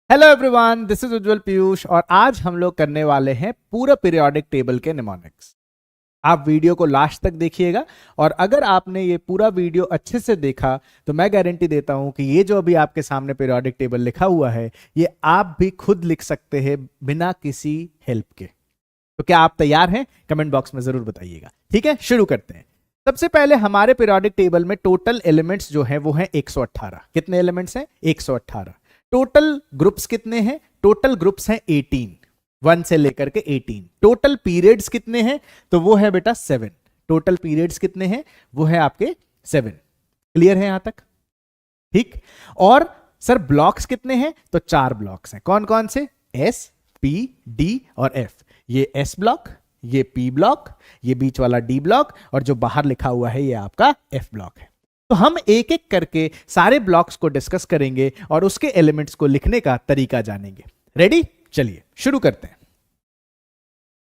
Hello everyone, this is उज्जवल पीयूष और आज हम लोग करने वाले हैं पूरा पीरियोडिक टेबल के निमोनिक्स। आप वीडियो को लास्ट तक देखिएगा और अगर आपने ये पूरा वीडियो अच्छे से देखा तो मैं गारंटी देता हूं कि ये जो अभी आपके सामने पीरियोडिक टेबल लिखा हुआ है ये आप भी खुद लिख सकते हैं बिना किसी हेल्प के। तो क्या आप तैयार हैं? कमेंट बॉक्स में जरूर बताइएगा। ठीक है, शुरू करते हैं। सबसे पहले हमारे पीरियोडिक टेबल में टोटल एलिमेंट्स जो है वो है 118। कितने एलिमेंट्स हैं? 118। टोटल ग्रुप्स कितने हैं? टोटल ग्रुप्स हैं 18, 1 से लेकर के 18। टोटल पीरियड्स कितने हैं? तो वो है बेटा 7। टोटल पीरियड्स कितने हैं? वो है आपके 7। क्लियर है यहां तक? ठीक। और सर ब्लॉक्स कितने हैं? तो 4 ब्लॉक्स हैं। कौन कौन से? एस, पी, डी और एफ। ये एस ब्लॉक, ये पी ब्लॉक, ये बीच वाला डी ब्लॉक और जो बाहर लिखा हुआ है ये आपका एफ ब्लॉक है। तो हम एक एक करके सारे ब्लॉक्स को डिस्कस करेंगे और उसके एलिमेंट्स को लिखने का तरीका जानेंगे। रेडी? चलिए शुरू करते हैं।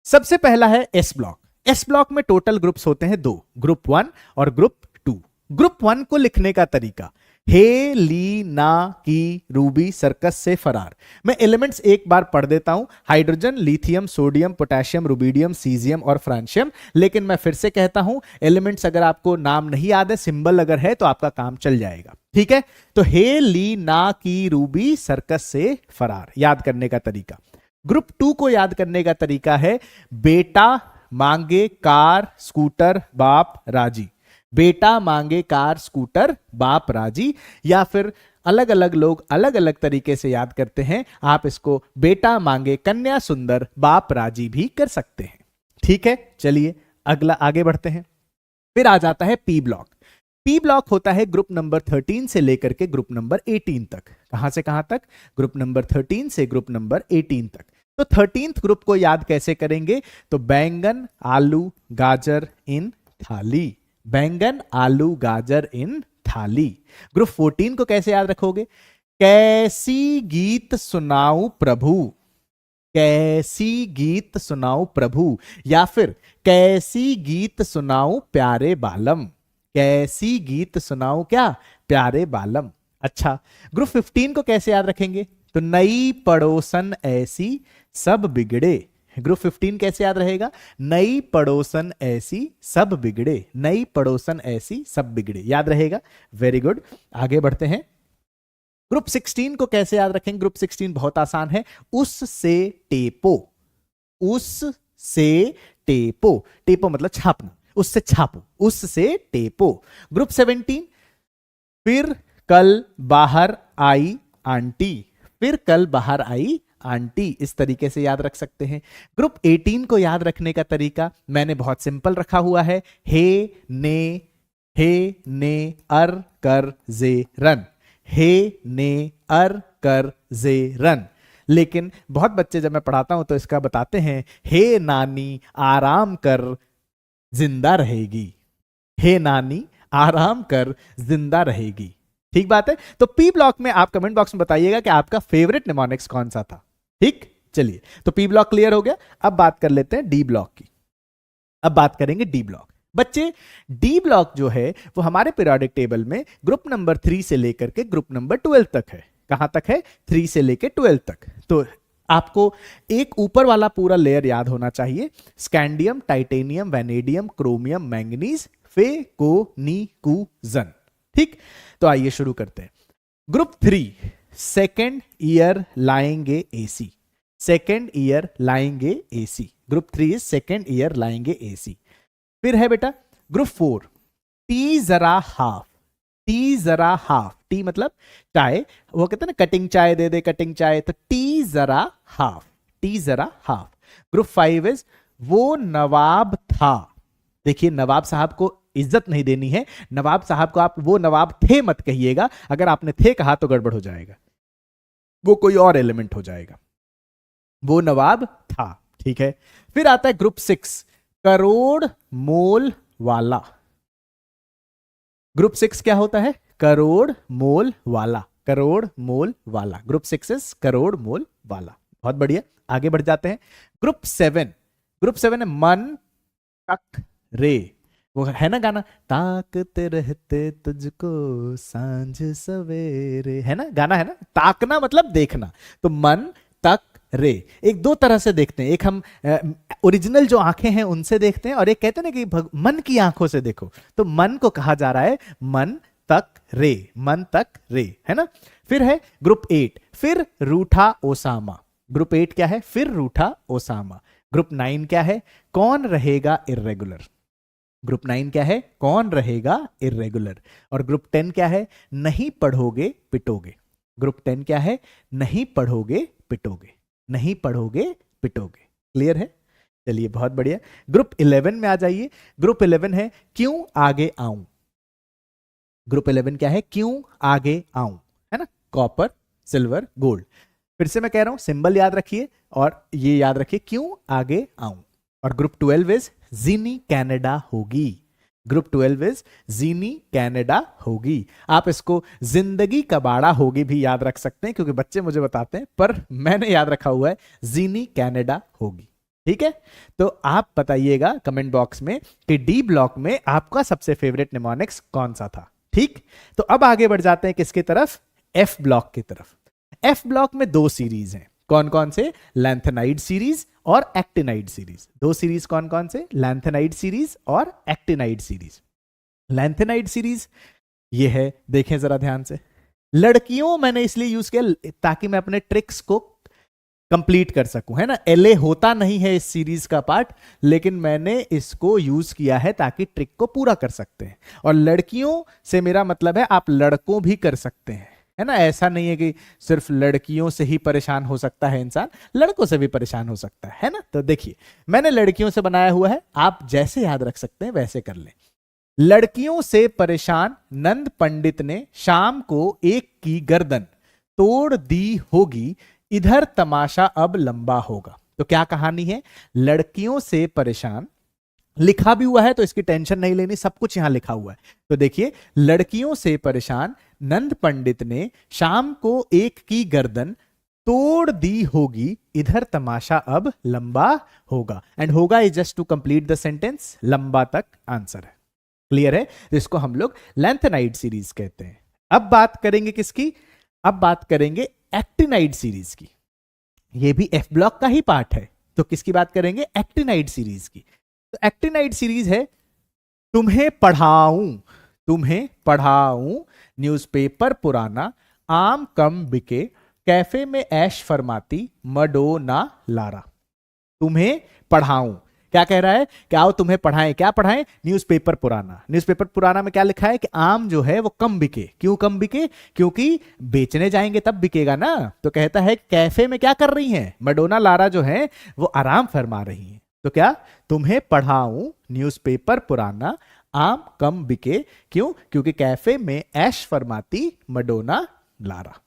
सबसे पहला है एस ब्लॉक। एस ब्लॉक में टोटल ग्रुप्स होते हैं 2, ग्रुप 1 और ग्रुप 2। ग्रुप 1 को लिखने का तरीका, हे ली ना की रूबी सर्कस से फरार। मैं एलिमेंट्स एक बार पढ़ देता हूं, hydrogen, lithium, sodium, potassium, rubidium, caesium और फ्रांशियम। लेकिन मैं फिर से कहता हूं, एलिमेंट्स अगर आपको नाम नहीं याद है, सिंबल अगर है तो आपका काम चल जाएगा। ठीक है, तो हे ली ना की रूबी सर्कस से फरार याद करने का तरीका। ग्रुप 2 को याद करने का तरीका है, बेटा मांगे कार स्कूटर बाप राजी। बेटा मांगे कार स्कूटर बाप राजी, या फिर अलग अलग लोग अलग अलग तरीके से याद करते हैं। आप इसको बेटा मांगे कन्या सुंदर बाप राजी भी कर सकते हैं। ठीक है, चलिए अगला आगे बढ़ते हैं। फिर आ जाता है पी ब्लॉक। पी ब्लॉक होता है ग्रुप नंबर 13 से लेकर के ग्रुप नंबर 18 तक। कहां से कहां तक? ग्रुप नंबर 13 से ग्रुप नंबर 18 तक। तो 13th ग्रुप को याद कैसे करेंगे? तो बैंगन आलू गाजर इन थाली। बैंगन आलू गाजर इन थाली। ग्रुप 14 को कैसे याद रखोगे? कैसी गीत सुनाऊं प्रभु। कैसी गीत सुनाऊं प्रभु, या फिर कैसी गीत सुनाऊं प्यारे बालम। कैसी गीत सुनाऊं क्या? प्यारे बालम। अच्छा, ग्रुप 15 को कैसे याद रखेंगे? तो नई पड़ोसन ऐसी सब बिगड़े। ग्रुप 15 कैसे याद रहेगा? नई पड़ोसन ऐसी सब बिगड़े। नई पड़ोसन ऐसी सब बिगड़े याद रहेगा। वेरी गुड, आगे बढ़ते हैं। ग्रुप 16 को कैसे याद रखेंगे? ग्रुप 16 बहुत आसान है, उससे टेपो। उससे टेपो, टेपो मतलब छापना, उससे छापो, उससे टेपो। ग्रुप 17, फिर कल बाहर आई आंटी। फिर कल बाहर आई आंटी, इस तरीके से याद रख सकते हैं। ग्रुप 18 को याद रखने का तरीका मैंने बहुत सिंपल रखा हुआ है, हे ने अर कर जे रन। हे ने अर कर जे रन। लेकिन बहुत बच्चे जब मैं पढ़ाता हूं तो इसका बताते हैं, हे नानी आराम कर जिंदा रहेगी। हे नानी आराम कर जिंदा रहेगी। ठीक बात है। तो पी ब्लॉक में आप कमेंट बॉक्स में बताइएगा कि आपका फेवरेट निमोनिक्स कौन सा था। ठीक, चलिए तो पी ब्लॉक क्लियर हो गया। अब बात कर लेते हैं डी ब्लॉक की। अब बात करेंगे डी ब्लॉक। बच्चे, डी ब्लॉक जो है वो हमारे पीरियोडिक टेबल में ग्रुप नंबर 3 से लेकर के ग्रुप नंबर 12 तक है। कहां तक है? 3 से लेकर 12 तक। तो आपको एक ऊपर वाला पूरा लेयर याद होना चाहिए, scandium, titanium, vanadium, chromium, manganese, फेकोनिकुजन। ठीक, तो आइए शुरू करते हैं। ग्रुप 3 सेकेंड ईयर लाएंगे एसी। सेकेंड ईयर लाएंगे AC. Group 3 is second year लाएंगे एसी। फिर है बेटा ग्रुप 4, टी जरा हाफ। टी जरा हाफ, टी मतलब चाय, वो कहते हैं ना कटिंग चाय दे दे, कटिंग चाय, तो टी जरा हाफ। टी जरा हाफ। ग्रुप 5 इज वो नवाब था। देखिए, नवाब साहब को इज्जत नहीं देनी है। नवाब साहब को आप वो नवाब थे मत कहिएगा। अगर आपने थे कहा तो गड़बड़ हो जाएगा, वो कोई और एलिमेंट हो जाएगा। वो नवाब था। ठीक है। फिर आता है ग्रुप 6, करोड़ मोल वाला। ग्रुप 6 क्या होता है? करोड़ मोल वाला। करोड़ मोल वाला। ग्रुप 6 इज करोड़ मोल वाला। बहुत बढ़िया, आगे बढ़ जाते हैं। ग्रुप 7, ग्रुप 7 है मन तक रे। वो है ना गाना, ताकते रहते तुझको सांझ सवेरे, है ना गाना, है ना। ताकना मतलब देखना, तो मन तक रे, एक दो तरह से देखते हैं। एक हम ओरिजिनल जो आंखें हैं उनसे देखते हैं, और एक कहते हैं ना कि मन की आंखों से देखो, तो मन को कहा जा रहा है मन तक रे, मन तक रे, है ना। फिर है ग्रुप 8, फिर रूठा ओसामा। ग्रुप 8 क्या है? फिर रूठा ओसामा। ग्रुप 9 क्या है? कौन रहेगा इर्रेगुलर। ग्रुप 9 क्या है? कौन रहेगा इर्रेगुलर। और ग्रुप 10 क्या है? नहीं पढ़ोगे पिटोगे। ग्रुप 10 क्या है? नहीं पढ़ोगे पिटोगे, नहीं पढ़ोगे पिटोगे। क्लियर है? चलिए बहुत बढ़िया। ग्रुप 11 में आ जाइए। ग्रुप 11 है क्यों आगे आऊं। ग्रुप 11 क्या है? क्यों आगे आऊं, है ना। Copper, silver, gold. फिर से मैं कह रहा हूं, सिंबल याद रखिए और ये याद रखिए, क्यों आगे आऊं। और ग्रुप 12 इज जीनी कनाडा होगी। ग्रुप 12 इज जीनी कनाडा होगी। आप इसको जिंदगी कबाड़ा होगी भी याद रख सकते हैं, क्योंकि बच्चे मुझे बताते हैं, पर मैंने याद रखा हुआ है जीनी कनाडा होगी। ठीक है, तो आप बताइएगा कमेंट बॉक्स में कि डी ब्लॉक में आपका सबसे फेवरेट निमोनिक्स कौन सा था। ठीक, तो अब आगे बढ़ जाते हैं किसकी तरफ? एफ ब्लॉक की तरफ। एफ ब्लॉक में दो सीरीज हैं, कौन कौन से? लैंथेनाइड सीरीज और एक्टिनाइड सीरीज। दो सीरीज कौन कौन से? लैंथेनाइड सीरीज और एक्टिनाइड सीरीज। लैंथेनाइड सीरीज ये है, देखें जरा ध्यान से। लड़कियों मैंने इसलिए यूज किया ताकि मैं अपने ट्रिक्स को कंप्लीट कर सकूं, है ना। एलए होता नहीं है इस सीरीज का पार्ट, लेकिन मैंने इसको यूज किया है ताकि ट्रिक को पूरा कर सकते हैं। और लड़कियों से मेरा मतलब है आप लड़कों भी कर सकते हैं, है ना। ऐसा नहीं है कि सिर्फ लड़कियों से ही परेशान हो सकता है इंसान, लड़कों से भी परेशान हो सकता है ना। तो देखिए मैंने लड़कियों से बनाया हुआ है, आप जैसे याद रख सकते हैं वैसे कर लें। लड़कियों से परेशान नंद पंडित ने शाम को एक की गर्दन तोड़ दी होगी, इधर तमाशा अब लंबा होगा। तो क्या कहानी है? लड़कियों से परेशान, लिखा भी हुआ है तो इसकी टेंशन नहीं लेनी, सब कुछ यहां लिखा हुआ है। तो देखिए, लड़कियों से परेशान नंद पंडित ने शाम को एक की गर्दन तोड़ दी होगी, इधर तमाशा अब लंबा होगा। एंड होगा is just to complete the sentence, लंबा तक आंसर है। क्लियर है? तो इसको हम लोग लैंथेनाइड सीरीज कहते हैं। अब बात करेंगे किसकी? अब बात करेंगे एक्टिनाइड सीरीज की। ये भी एफ ब्लॉक का ही पार्ट है, तो किसकी बात करेंगे? एक्टिनाइड सीरीज की। तो एक्टिनाइड सीरीज है तुम्हें पढ़ाऊं, तुम्हें पढ़ाऊं, न्यूज़पेपर पुराना, आम कम बिके, कैफे में ऐश फरमाती, मडोना लारा। तुम्हें पढ़ाऊं, क्या कह रहा है? कि आओ तुम्हें पढ़ाएं। क्या पढ़ाएं? न्यूज़पेपर पुराना। न्यूज़पेपर पुराना में क्या लिखा है कि आम जो है वो कम बिके। क्यों कम बिके? क्योंकि बेचने जाएंगे तब बिकेगा ना। तो कहता है कैफे में क्या कर रही हैं? मडोना लारा जो है वो आराम फरमा रही हैं। तो क्या? तुम्हें पढ़ाऊं, न्यूज़पेपर पुराना, आम कम बिके। क्यों? क्योंकि कैफे में ऐश फरमाती मडोना लारा।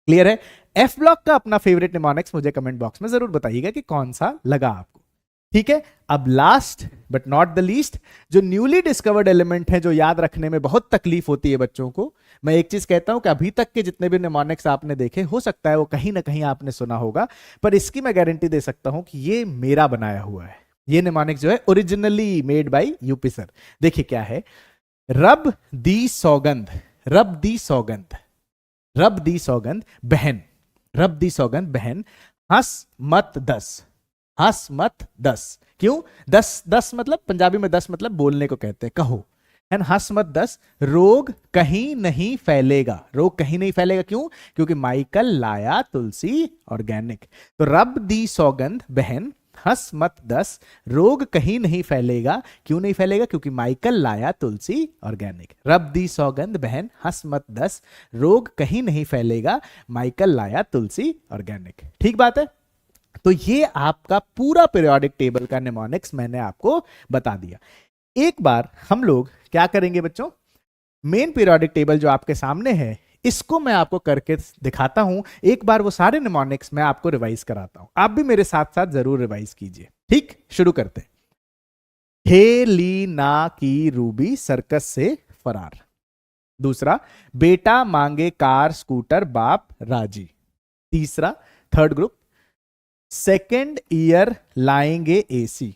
क्लियर है? एफ ब्लॉक का अपना फेवरेट निमोनिक्स मुझे कमेंट बॉक्स में जरूर बताइएगा कि कौन सा लगा आपको। ठीक है, अब last but not the least, जो न्यूली डिस्कवर्ड एलिमेंट है, जो याद रखने में बहुत तकलीफ होती है बच्चों को। मैं एक चीज कहता हूं कि अभी तक के जितने भी निमोनिक्स आपने देखे, हो सकता है वो कहीं ना कहीं आपने सुना होगा, पर इसकी मैं गारंटी दे सकता हूं कि ये मेरा बनाया हुआ है। ये निमोनिक्स जो है originally made by UP sir. देखिए क्या है, रब दी सौगंध, रब दी सौगंध, रब दी सौगंध बहन, रब दी सौगंध बहन, हंस मत दस, हंस मत दस। क्यों 10? 10 मतलब पंजाबी में 10 मतलब बोलने को कहते हैं, कहो, है ना। हंस मत दस, रोग कहीं नहीं फैलेगा, रोग कहीं नहीं फैलेगा। क्यों? क्योंकि माइकल लाया तुलसी ऑर्गेनिक। तो रब दी सौगंध बहन, हंस मत दस, रोग कहीं नहीं फैलेगा। क्यों नहीं फैलेगा? क्योंकि माइकल लाया तुलसी ऑर्गेनिक। रब दी सौगंध बहन, हंस मत दस, रोग कहीं नहीं फैलेगा, माइकल लाया तुलसी ऑर्गेनिक। ठीक बात है। तो ये आपका पूरा पीरियोडिक टेबल का निमोनिक्स मैंने आपको बता दिया। एक बार हम लोग क्या करेंगे बच्चों, मेन पीरियोडिक टेबल जो आपके सामने है, इसको मैं आपको करके दिखाता हूं। एक बार वो सारे निमोनिक्स मैं आपको रिवाइज कराता हूं, आप भी मेरे साथ साथ जरूर रिवाइज कीजिए। ठीक, शुरू करते हैं। हेलीना की रूबी सर्कस से फरार। दूसरा, बेटा मांगे कार स्कूटर बाप राजी। तीसरा, थर्ड ग्रुप, सेकेंड ईयर लाएंगे एसी।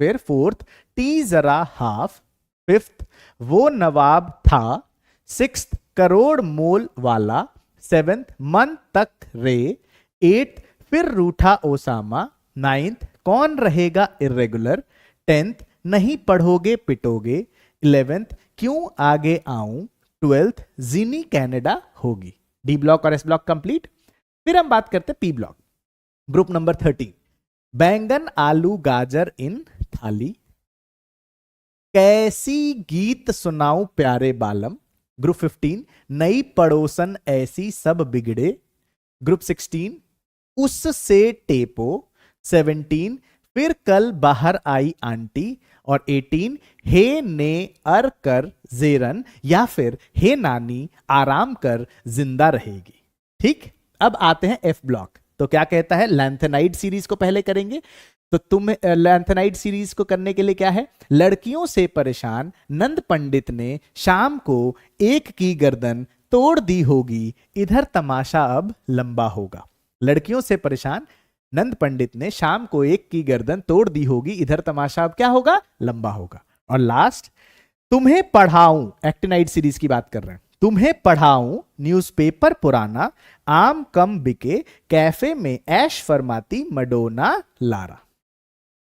फिर फोर्थ, टी जरा हाफ, 5th वो नवाब था, 6th करोड़ मोल वाला, 7th मन तक रे, 8th फिर रूठा ओसामा, 9th कौन रहेगा इर्रेगुलर, 10th नहीं पढ़ोगे पिटोगे, 11th क्यों आगे आऊं, 12th जीनी कनाडा होगी। डी ब्लॉक और एस ब्लॉक कंप्लीट। फिर हम बात करते हैं पी ब्लॉक। ग्रुप नंबर 13, बैंगन आलू गाजर इन थाली, कैसी गीत सुनाऊं प्यारे बालम। ग्रुप 15, नई पड़ोसन ऐसी सब बिगड़े। ग्रुप 16, उससे टेपो। 17, फिर कल बाहर आई आंटी। और 18, हे ने अर कर जेरन, या फिर हे नानी आराम कर जिंदा रहेगी। ठीक, अब आते हैं एफ ब्लॉक। तो क्या कहता है, लैंथेनाइड सीरीज को पहले करेंगे। तो तुम लैंथेनाइड सीरीज को करने के लिए क्या है, लड़कियों से परेशान नंद पंडित ने शाम को एक की गर्दन तोड़ दी होगी, इधर तमाशा अब लंबा होगा। लड़कियों से परेशान नंद पंडित ने शाम को एक की गर्दन तोड़ दी होगी, इधर तमाशा अब क्या होगा, लंबा होगा। और लास्ट, तुम्हें पढ़ाऊं, एक्टिनाइड सीरीज की बात कर रहे हैं, तुम्हें पढ़ाऊं न्यूज़पेपर पुराना, आम कम बिके कैफे में ऐश फरमाती मडोना लारा।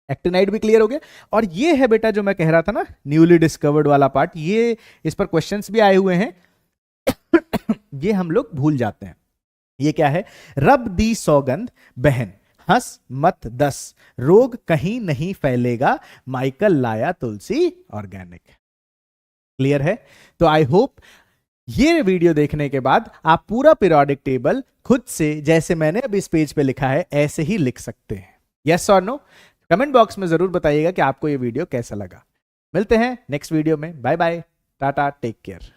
एक्टिनाइड भी क्लियर हो गया। और ये है बेटा जो मैं कह रहा था ना, न्यूली डिस्कवर्ड वाला पार्ट, ये इस पर क्वेश्चंस भी आए हुए हैं ये हम लोग भूल जाते हैं। ये क्या है, रब दी सौगंध बहन, हंस मत दस, रोग कहीं नहीं फैलेगा, माइकल लाया तुलसी ऑर्गेनिक। क्लियर है। तो आई होप ये वीडियो देखने के बाद आप पूरा पीरियोडिक टेबल खुद से, जैसे मैंने अभी इस पेज पे लिखा है, ऐसे ही लिख सकते हैं। यस और नो, कमेंट बॉक्स में जरूर बताइएगा कि आपको ये वीडियो कैसा लगा। मिलते हैं नेक्स्ट वीडियो में। Bye bye, tata, take care.